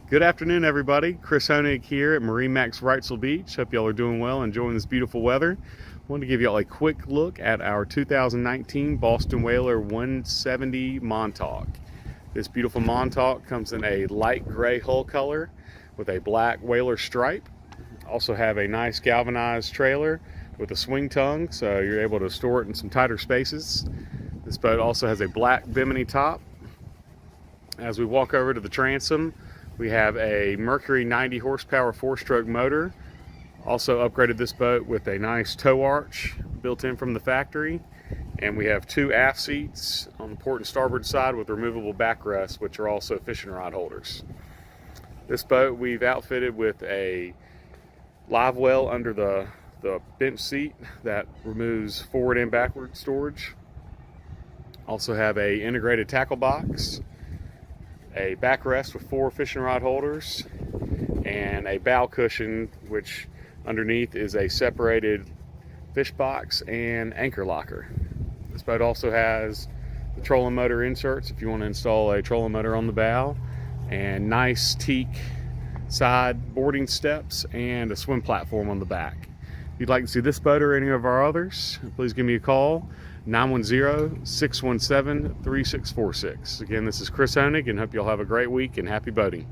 Good afternoon, everybody. Chris Honig here at MarineMax Wrightsville Beach. Hope y'all are doing well, enjoying this beautiful weather. I wanted to give y'all a quick look at our 2019 Boston Whaler 170 Montauk. This beautiful Montauk comes in a light gray hull color with a black whaler stripe. Also have a nice galvanized trailer with a swing tongue, so you're able to store it in some tighter spaces. This boat also has a black bimini top. As we walk over to the transom, we have a Mercury 90 horsepower 4-stroke motor. Also upgraded this boat with a nice tow arch built in from the factory. And we have 2 aft seats on the port and starboard side with removable backrests, which are also fishing rod holders. This boat we've outfitted with a live well under the bench seat that removes forward and backward storage. Also have a integrated tackle box, a backrest with 4 fishing rod holders, and a bow cushion, which underneath is a separated fish box and anchor locker. This boat also has the trolling motor inserts if you want to install a trolling motor on the bow, and nice teak side boarding steps and a swim platform on the back. If you'd like to see this boat or any of our others, please give me a call, 910-617-3646. Again, this is Chris Honig, and hope y'all have a great week and happy boating.